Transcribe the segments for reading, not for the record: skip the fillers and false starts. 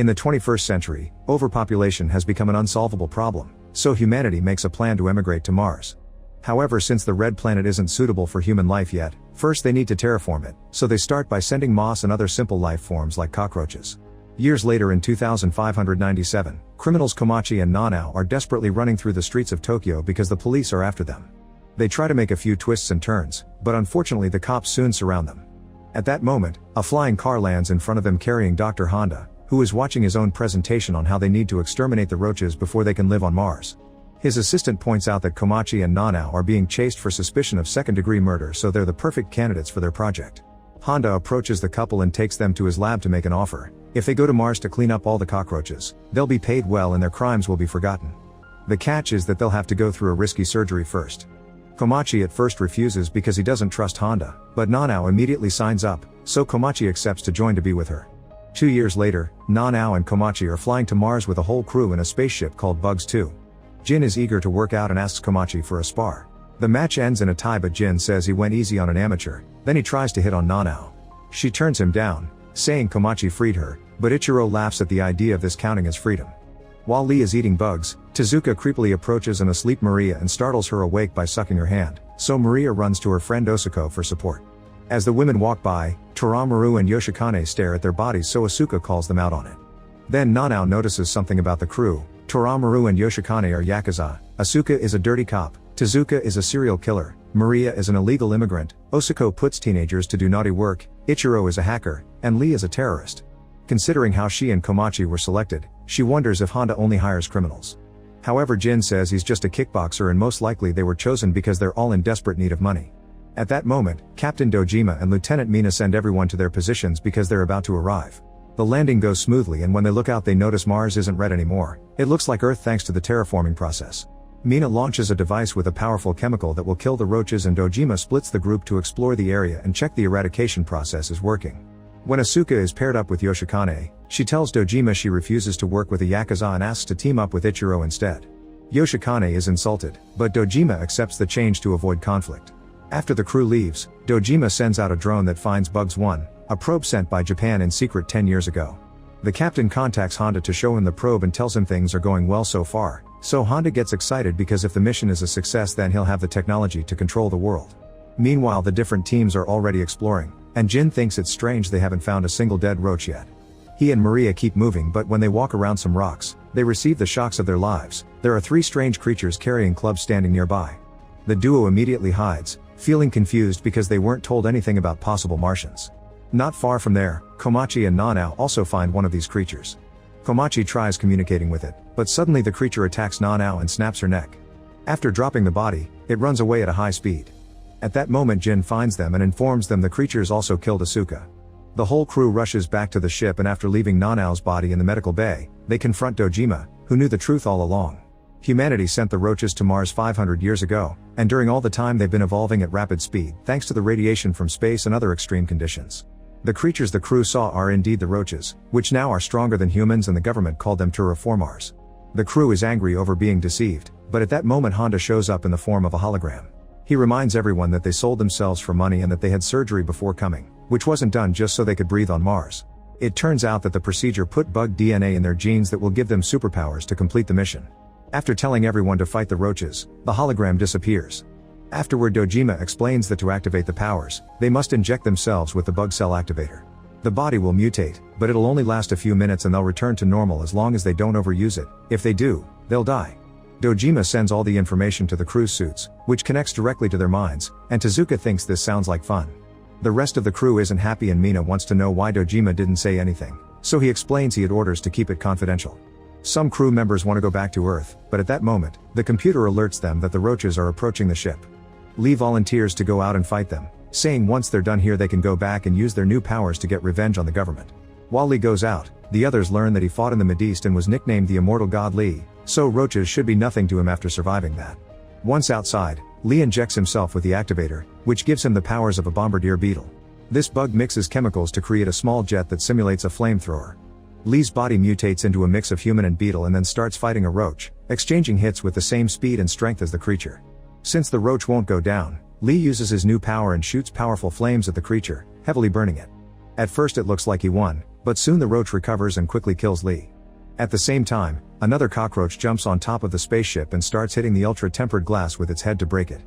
In the 21st century, overpopulation has become an unsolvable problem, so humanity makes a plan to emigrate to Mars. However, since the red planet isn't suitable for human life yet, first they need to terraform it, so they start by sending moss and other simple life forms like cockroaches. Years later in 2597, criminals Komachi and Nanao are desperately running through the streets of Tokyo because the police are after them. They try to make a few twists and turns, but unfortunately the cops soon surround them. At that moment, a flying car lands in front of them carrying Dr. Honda, who is watching his own presentation on how they need to exterminate the roaches before they can live on Mars. His assistant points out that Komachi and Nanao are being chased for suspicion of second-degree murder, so they're the perfect candidates for their project. Honda approaches the couple and takes them to his lab to make an offer. If they go to Mars to clean up all the cockroaches, they'll be paid well and their crimes will be forgotten. The catch is that they'll have to go through a risky surgery first. Komachi at first refuses because he doesn't trust Honda, but Nanao immediately signs up, so Komachi accepts to join to be with her. 2 years later, Nanao and Komachi are flying to Mars with a whole crew in a spaceship called Bugs 2. Jin is eager to work out and asks Komachi for a spar. The match ends in a tie, but Jin says he went easy on an amateur, then he tries to hit on Nanao. She turns him down, saying Komachi freed her, but Ichiro laughs at the idea of this counting as freedom. While Lee is eating bugs, Tezuka creepily approaches an asleep Maria and startles her awake by sucking her hand, so Maria runs to her friend Osako for support. As the women walk by, Toramaru and Yoshikane stare at their bodies, so Asuka calls them out on it. Then Nanao notices something about the crew. Toramaru and Yoshikane are Yakuza, Asuka is a dirty cop, Tezuka is a serial killer, Maria is an illegal immigrant, Osako puts teenagers to do naughty work, Ichiro is a hacker, and Lee is a terrorist. Considering how she and Komachi were selected, she wonders if Honda only hires criminals. However, Jin says he's just a kickboxer and most likely they were chosen because they're all in desperate need of money. At that moment, Captain Dojima and Lieutenant Mina send everyone to their positions because they're about to arrive. The landing goes smoothly and when they look out they notice Mars isn't red anymore. It looks like Earth thanks to the terraforming process. Mina launches a device with a powerful chemical that will kill the roaches and Dojima splits the group to explore the area and check the eradication process is working. When Asuka is paired up with Yoshikane, she tells Dojima she refuses to work with a Yakuza and asks to team up with Ichiro instead. Yoshikane is insulted, but Dojima accepts the change to avoid conflict. After the crew leaves, Dojima sends out a drone that finds Bugs 1, a probe sent by Japan in secret 10 years ago. The captain contacts Honda to show him the probe and tells him things are going well so far, so Honda gets excited because if the mission is a success then he'll have the technology to control the world. Meanwhile, the different teams are already exploring, and Jin thinks it's strange they haven't found a single dead roach yet. He and Maria keep moving, but when they walk around some rocks, they receive the shocks of their lives. There are 3 strange creatures carrying clubs standing nearby. The duo immediately hides, feeling confused because they weren't told anything about possible Martians. Not far from there, Komachi and Nanao also find one of these creatures. Komachi tries communicating with it, but suddenly the creature attacks Nanao and snaps her neck. After dropping the body, it runs away at a high speed. At that moment Jin finds them and informs them the creatures also killed Asuka. The whole crew rushes back to the ship and after leaving Nanao's body in the medical bay, they confront Dojima, who knew the truth all along. Humanity sent the roaches to Mars 500 years ago, and during all the time they've been evolving at rapid speed thanks to the radiation from space and other extreme conditions. The creatures the crew saw are indeed the roaches, which now are stronger than humans and the government called them terraformars. The crew is angry over being deceived, but at that moment Honda shows up in the form of a hologram. He reminds everyone that they sold themselves for money and that they had surgery before coming, which wasn't done just so they could breathe on Mars. It turns out that the procedure put bug DNA in their genes that will give them superpowers to complete the mission. After telling everyone to fight the roaches, the hologram disappears. Afterward, Dojima explains that to activate the powers, they must inject themselves with the bug cell activator. The body will mutate, but it'll only last a few minutes and they'll return to normal as long as they don't overuse it. If they do, they'll die. Dojima sends all the information to the crew's suits, which connects directly to their minds, and Tezuka thinks this sounds like fun. The rest of the crew isn't happy and Mina wants to know why Dojima didn't say anything, so he explains he had orders to keep it confidential. Some crew members want to go back to Earth, but at that moment, the computer alerts them that the roaches are approaching the ship. Lee volunteers to go out and fight them, saying once they're done here they can go back and use their new powers to get revenge on the government. While Lee goes out, the others learn that he fought in the Mideast and was nicknamed the Immortal God Lee, so roaches should be nothing to him after surviving that. Once outside, Lee injects himself with the activator, which gives him the powers of a bombardier beetle. This bug mixes chemicals to create a small jet that simulates a flamethrower. Lee's body mutates into a mix of human and beetle and then starts fighting a roach, exchanging hits with the same speed and strength as the creature. Since the roach won't go down, Lee uses his new power and shoots powerful flames at the creature, heavily burning it. At first it looks like he won, but soon the roach recovers and quickly kills Lee. At the same time, another cockroach jumps on top of the spaceship and starts hitting the ultra-tempered glass with its head to break it.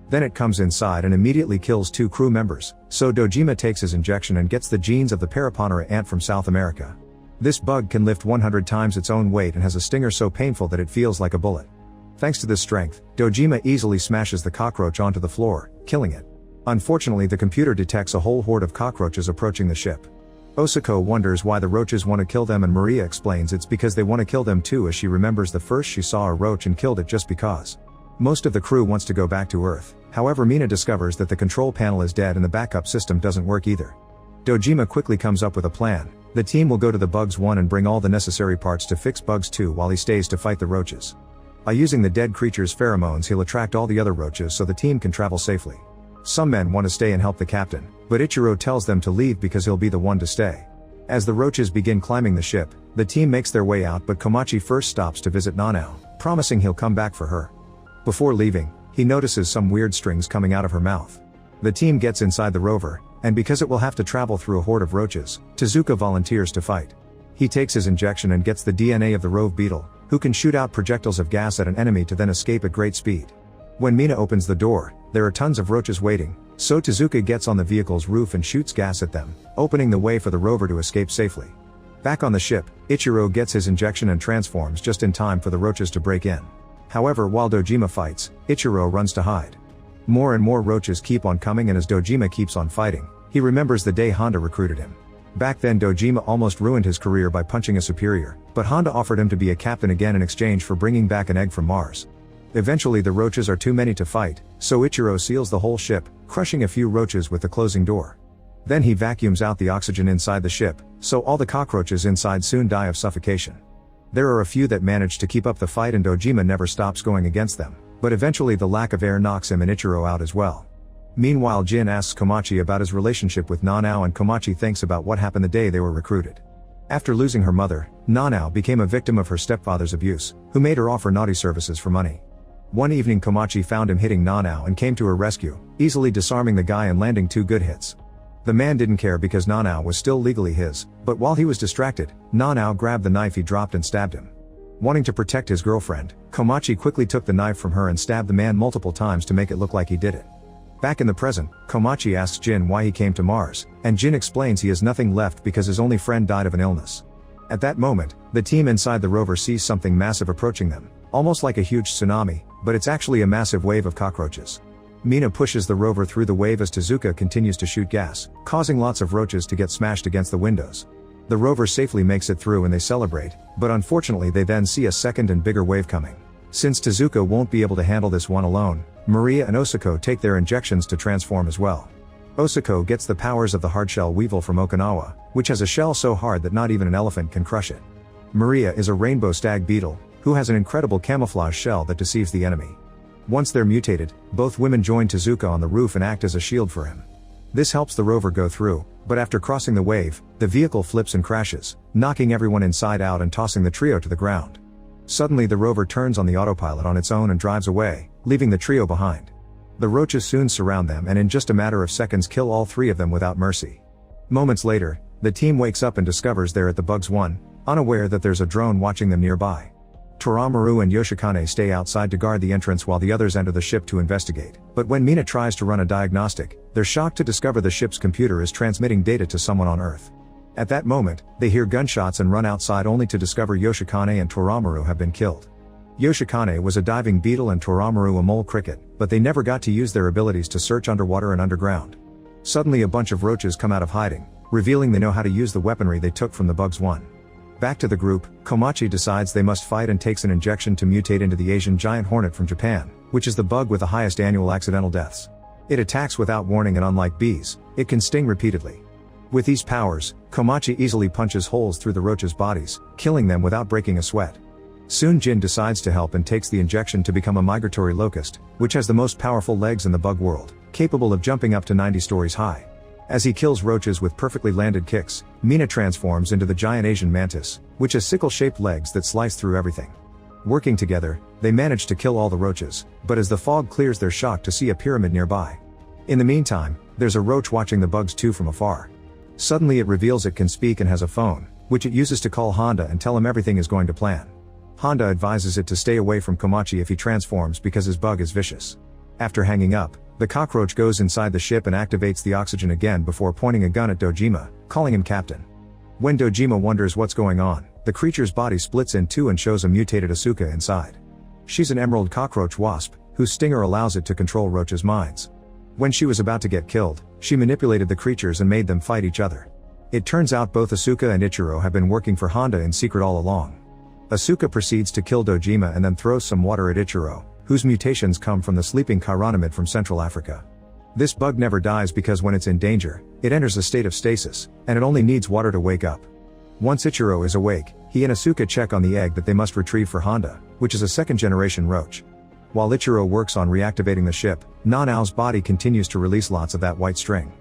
Then it comes inside and immediately kills 2 crew members, so Dojima takes his injection and gets the genes of the Paraponera ant from South America. This bug can lift 100 times its own weight and has a stinger so painful that it feels like a bullet. Thanks to this strength, Dojima easily smashes the cockroach onto the floor, killing it. Unfortunately, the computer detects a whole horde of cockroaches approaching the ship. Osako wonders why the roaches want to kill them, and Maria explains it's because they want to kill them too, as she remembers the first she saw a roach and killed it just because. Most of the crew wants to go back to Earth, however Mina discovers that the control panel is dead and the backup system doesn't work either. Dojima quickly comes up with a plan. The team will go to the Bugs 1 and bring all the necessary parts to fix Bugs 2 while he stays to fight the roaches. By using the dead creature's pheromones, he'll attract all the other roaches so the team can travel safely. Some men want to stay and help the captain, but Ichiro tells them to leave because he'll be the one to stay. As the roaches begin climbing the ship, the team makes their way out, but Komachi first stops to visit Nanao, promising he'll come back for her. Before leaving, he notices some weird strings coming out of her mouth. The team gets inside the rover, and because it will have to travel through a horde of roaches, Tezuka volunteers to fight. He takes his injection and gets the DNA of the rove beetle, who can shoot out projectiles of gas at an enemy to then escape at great speed. When Mina opens the door, there are tons of roaches waiting, so Tezuka gets on the vehicle's roof and shoots gas at them, opening the way for the rover to escape safely. Back on the ship, Ichiro gets his injection and transforms just in time for the roaches to break in. However, while Dojima fights, Ichiro runs to hide. More and more roaches keep on coming, and as Dojima keeps on fighting, he remembers the day Honda recruited him. Back then Dojima almost ruined his career by punching a superior, but Honda offered him to be a captain again in exchange for bringing back an egg from Mars. Eventually the roaches are too many to fight, so Ichiro seals the whole ship, crushing a few roaches with the closing door. Then he vacuums out the oxygen inside the ship, so all the cockroaches inside soon die of suffocation. There are a few that manage to keep up the fight, and Dojima never stops going against them, but eventually the lack of air knocks him and Ichiro out as well. Meanwhile, Jin asks Komachi about his relationship with Nanao, and Komachi thinks about what happened the day they were recruited. After losing her mother, Nanao became a victim of her stepfather's abuse, who made her offer naughty services for money. One evening Komachi found him hitting Nanao and came to her rescue, easily disarming the guy and landing 2 good hits. The man didn't care because Nanao was still legally his, but while he was distracted, Nanao grabbed the knife he dropped and stabbed him. Wanting to protect his girlfriend, Komachi quickly took the knife from her and stabbed the man multiple times to make it look like he did it. Back in the present, Komachi asks Jin why he came to Mars, and Jin explains he has nothing left because his only friend died of an illness. At that moment, the team inside the rover sees something massive approaching them, almost like a huge tsunami, but it's actually a massive wave of cockroaches. Mina pushes the rover through the wave as Tezuka continues to shoot gas, causing lots of roaches to get smashed against the windows. The rover safely makes it through and they celebrate, but unfortunately they then see a second and bigger wave coming. Since Tezuka won't be able to handle this one alone, Maria and Osako take their injections to transform as well. Osako gets the powers of the hardshell weevil from Okinawa, which has a shell so hard that not even an elephant can crush it. Maria is a rainbow stag beetle, who has an incredible camouflage shell that deceives the enemy. Once they're mutated, both women join Tezuka on the roof and act as a shield for him. This helps the rover go through, but after crossing the wave, the vehicle flips and crashes, knocking everyone inside out and tossing the trio to the ground. Suddenly the rover turns on the autopilot on its own and drives away, leaving the trio behind. The roaches soon surround them and in just a matter of seconds kill all 3 of them without mercy. Moments later, the team wakes up and discovers they're at the Bugs 1, unaware that there's a drone watching them nearby. Toramaru and Yoshikane stay outside to guard the entrance while the others enter the ship to investigate, but when Mina tries to run a diagnostic, they're shocked to discover the ship's computer is transmitting data to someone on Earth. At that moment, they hear gunshots and run outside only to discover Yoshikane and Toramaru have been killed. Yoshikane was a diving beetle and Toramaru a mole cricket, but they never got to use their abilities to search underwater and underground. Suddenly a bunch of roaches come out of hiding, revealing they know how to use the weaponry they took from the Bugs 1. Back to the group, Komachi decides they must fight and takes an injection to mutate into the Asian giant hornet from Japan, which is the bug with the highest annual accidental deaths. It attacks without warning and unlike bees, it can sting repeatedly. With these powers, Komachi easily punches holes through the roaches' bodies, killing them without breaking a sweat. Soon Jin decides to help and takes the injection to become a migratory locust, which has the most powerful legs in the bug world, capable of jumping up to 90 stories high. As he kills roaches with perfectly landed kicks, Mina transforms into the giant Asian mantis, which has sickle-shaped legs that slice through everything. Working together, they manage to kill all the roaches, but as the fog clears they're shocked to see a pyramid nearby. In the meantime, there's a roach watching the Bugs 2 from afar. Suddenly it reveals it can speak and has a phone, which it uses to call Honda and tell him everything is going to plan. Honda advises it to stay away from Komachi if he transforms because his bug is vicious. After hanging up, the cockroach goes inside the ship and activates the oxygen again before pointing a gun at Dojima, calling him captain. When Dojima wonders what's going on, the creature's body splits in two and shows a mutated Asuka inside. She's an emerald cockroach wasp, whose stinger allows it to control roaches' minds. When she was about to get killed, she manipulated the creatures and made them fight each other. It turns out both Asuka and Ichiro have been working for Honda in secret all along. Asuka proceeds to kill Dojima and then throws some water at Ichiro, whose mutations come from the sleeping chironomid from Central Africa. This bug never dies because when it's in danger, it enters a state of stasis, and it only needs water to wake up. Once Ichiro is awake, he and Asuka check on the egg that they must retrieve for Honda, which is a second-generation roach. While Ichiro works on reactivating the ship, Nanao's body continues to release lots of that white string.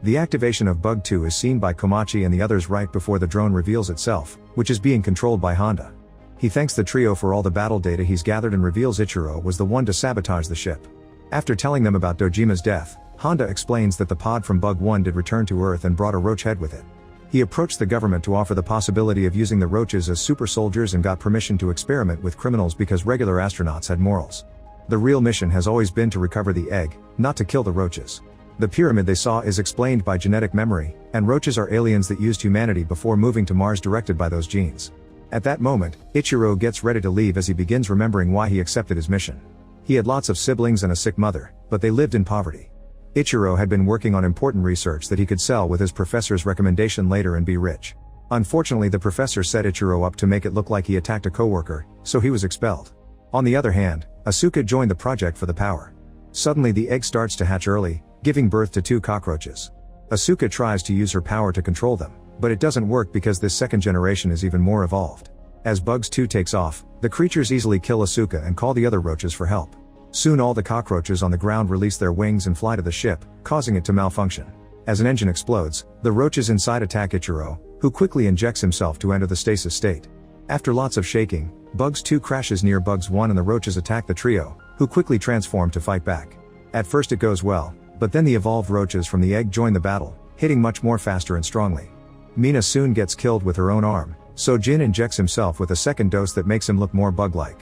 The activation of Bug 2 is seen by Komachi and the others right before the drone reveals itself, which is being controlled by Honda. He thanks the trio for all the battle data he's gathered and reveals Ichiro was the one to sabotage the ship. After telling them about Dojima's death, Honda explains that the pod from Bug 1 did return to Earth and brought a roach head with it. He approached the government to offer the possibility of using the roaches as super soldiers and got permission to experiment with criminals because regular astronauts had morals. The real mission has always been to recover the egg, not to kill the roaches. The pyramid they saw is explained by genetic memory, and roaches are aliens that used humanity before moving to Mars directed by those genes. At that moment, Ichiro gets ready to leave as he begins remembering why he accepted his mission. He had lots of siblings and a sick mother, but they lived in poverty. Ichiro had been working on important research that he could sell with his professor's recommendation later and be rich. Unfortunately, the professor set Ichiro up to make it look like he attacked a coworker, so he was expelled. On the other hand, Asuka joined the project for the power. Suddenly the egg starts to hatch early, giving birth to 2 cockroaches. Asuka tries to use her power to control them, but it doesn't work because this second generation is even more evolved. As Bugs 2 takes off, the creatures easily kill Asuka and call the other roaches for help. Soon all the cockroaches on the ground release their wings and fly to the ship, causing it to malfunction. As an engine explodes, the roaches inside attack Ichiro, who quickly injects himself to enter the stasis state. After lots of shaking, Bugs 2 crashes near Bugs 1 and the roaches attack the trio, who quickly transform to fight back. At first it goes well, but then the evolved roaches from the egg join the battle, hitting much more faster and strongly. Mina soon gets killed with her own arm, so Jin injects himself with a second dose that makes him look more bug-like.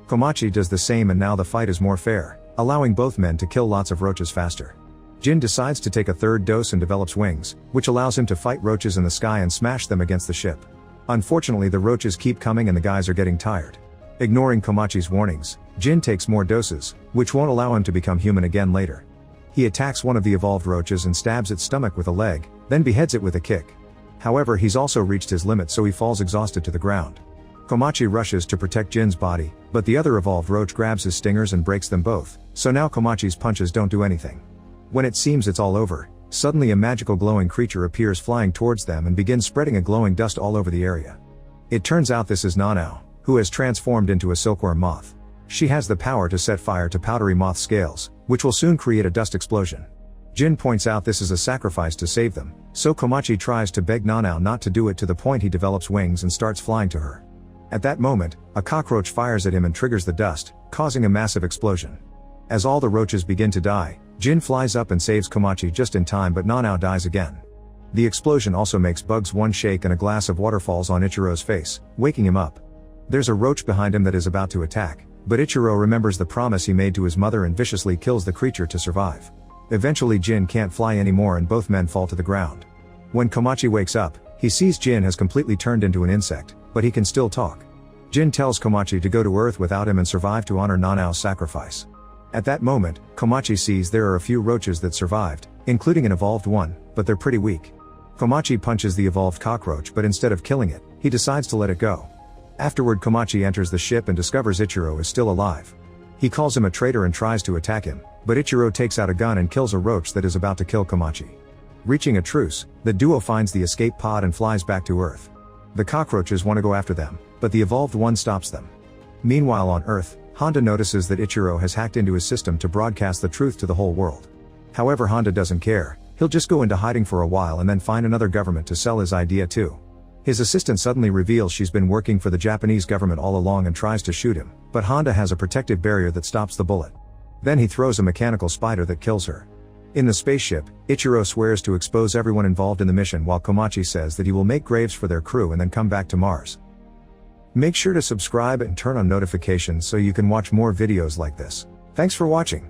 Komachi does the same and now the fight is more fair, allowing both men to kill lots of roaches faster. Jin decides to take a third dose and develops wings, which allows him to fight roaches in the sky and smash them against the ship. Unfortunately, the roaches keep coming and the guys are getting tired. Ignoring Komachi's warnings, Jin takes more doses, which won't allow him to become human again later. He attacks one of the evolved roaches and stabs its stomach with a leg, then beheads it with a kick. However, he's also reached his limit, so he falls exhausted to the ground. Komachi rushes to protect Jin's body, but the other evolved roach grabs his stingers and breaks them both, so now Komachi's punches don't do anything. When it seems it's all over, suddenly a magical glowing creature appears flying towards them and begins spreading a glowing dust all over the area. It turns out this is Nanao, who has transformed into a silkworm moth. She has the power to set fire to powdery moth scales, which will soon create a dust explosion. Jin points out this is a sacrifice to save them, so Komachi tries to beg Nanao not to do it to the point he develops wings and starts flying to her. At that moment, a cockroach fires at him and triggers the dust, causing a massive explosion. As all the roaches begin to die, Jin flies up and saves Komachi just in time, but Nanao dies again. The explosion also makes Bugs 1 shake and a glass of water falls on Ichiro's face, waking him up. There's a roach behind him that is about to attack, but Ichiro remembers the promise he made to his mother and viciously kills the creature to survive. Eventually Jin can't fly anymore and both men fall to the ground. When Komachi wakes up, he sees Jin has completely turned into an insect, but he can still talk. Jin tells Komachi to go to Earth without him and survive to honor Nanao's sacrifice. At that moment, Komachi sees there are a few roaches that survived, including an evolved one, but they're pretty weak. Komachi punches the evolved cockroach, but instead of killing it, he decides to let it go. Afterward, Komachi enters the ship and discovers Ichiro is still alive. He calls him a traitor and tries to attack him, but Ichiro takes out a gun and kills a roach that is about to kill Komachi. Reaching a truce, the duo finds the escape pod and flies back to Earth. The cockroaches want to go after them, but the evolved one stops them. Meanwhile on Earth, Honda notices that Ichiro has hacked into his system to broadcast the truth to the whole world. However, Honda doesn't care, he'll just go into hiding for a while and then find another government to sell his idea to. His assistant suddenly reveals she's been working for the Japanese government all along and tries to shoot him, but Honda has a protective barrier that stops the bullet. Then he throws a mechanical spider that kills her. In the spaceship, Ichiro swears to expose everyone involved in the mission while Komachi says that he will make graves for their crew and then come back to Mars. Make sure to subscribe and turn on notifications so you can watch more videos like this. Thanks for watching.